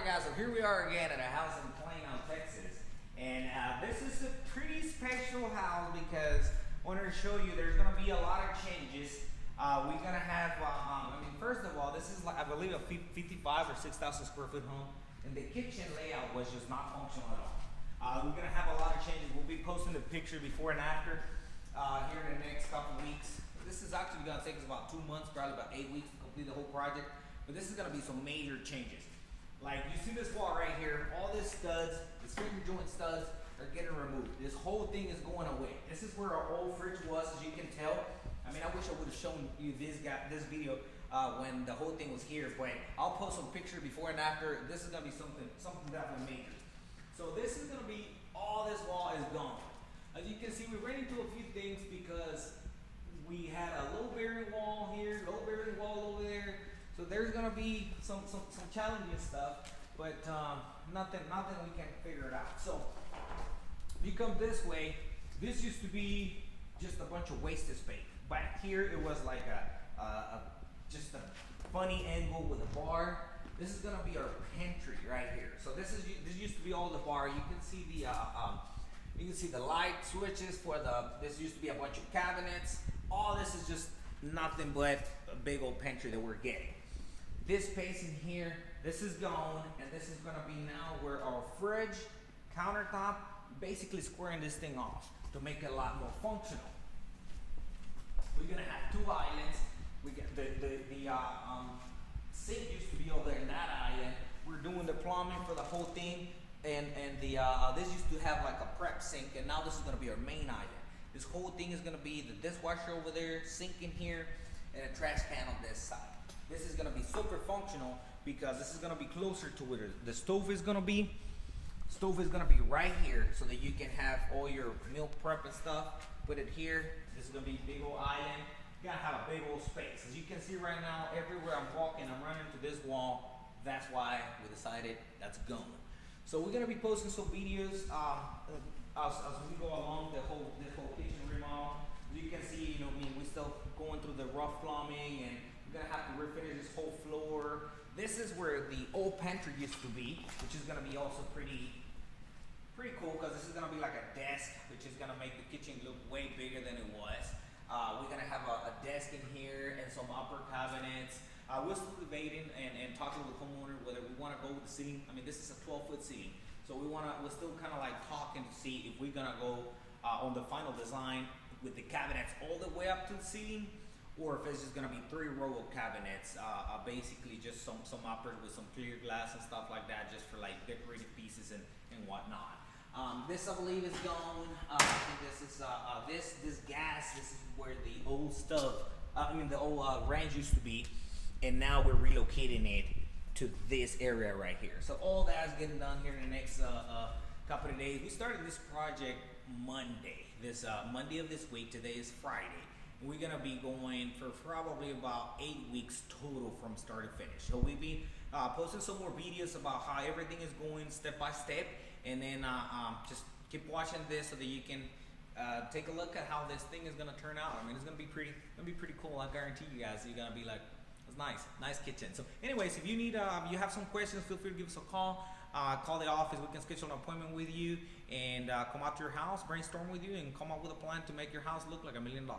Alright guys, so here we are again at a house in Plano, Texas. And this is a pretty special house because I wanted to show you there's going to be a lot of changes. We're going to have, first of all, this is like, I believe a 55 or 6,000 square foot home. And the kitchen layout was just not functional at all. We're going to have a lot of changes. We'll be posting the picture before and after here in the next couple weeks. This is actually going to take us about 2 months, probably about 8 weeks to complete the whole project. But this is going to be some major changes. Like you see this wall right here, all these studs, the finger joint studs are getting removed. This whole thing is going away. This is where our old fridge was, as you can tell. I mean, I wish I would have shown you this video when the whole thing was here, but I'll post some picture before and after. This is gonna be something definitely major. So this is gonna be, all this wall is gone. As you can see, we ran into a few things because we had a low bearing wall here, low bearing wall over there. So there's gonna be some challenging stuff, but nothing we can figure it out. So if you come this way, this used to be just a bunch of wasted space. Back here it was like just a funny angle with a bar. This is gonna be our pantry right here. So this used to be all the bar. You can see the light switches for this used to be a bunch of cabinets. All this is just nothing but a big old pantry that we're getting. This space in here, this is gone, and this is gonna be now where our fridge, countertop, basically squaring this thing off to make it a lot more functional. We're gonna have 2 islands. We get the sink used to be over there in that island. We're doing the plumbing for the whole thing, and this used to have like a prep sink, and now this is gonna be our main island. This whole thing is gonna be the dishwasher over there, sink in here, and a trash can on this side. This is gonna be super functional because this is gonna be closer to where the stove is gonna be. Stove is gonna be right here so that you can have all your meal prep and stuff. Put it here. This is gonna be a big old island. You're gonna have a big old space. As you can see right now, everywhere I'm walking, I'm running into this wall. That's why we decided that's gone. So we're gonna be posting some videos as we go along this whole kitchen remodel. As you can see, we're still going through the rough plumbing, and we're gonna have to refinish this whole floor. This is where the old pantry used to be, which is gonna be also pretty cool because this is gonna be like a desk, which is gonna make the kitchen look way bigger than it was. We're gonna have a desk in here and some upper cabinets. We're still debating and talking with the homeowner whether we wanna go with the ceiling. I mean, this is a 12-foot ceiling, so we're still kind of like talking to see if we're gonna go on the final design with the cabinets all the way up to the ceiling, or if it's just gonna be 3 row of cabinets, basically just some uppers with some clear glass and stuff like that, just for like decorative pieces and whatnot. This I believe is gone. I think this is this gas. This is where the old stove, the old range used to be, and now we're relocating it to this area right here. So all that's getting done here in the next couple of days. We started this project Monday. Monday of this week. Today is Friday. We're gonna be going for probably about 8 weeks total from start to finish. So we'll be posting some more videos about how everything is going step by step, and then just keep watching this so that you can take a look at how this thing is gonna turn out. I mean, it's gonna be pretty cool. I guarantee you guys, you're gonna be like, it's nice kitchen. So anyways, if you need, you have some questions, feel free to give us a call. Call the office. We can schedule an appointment with you and come out to your house, brainstorm with you, and come up with a plan to make your house look like $1 million.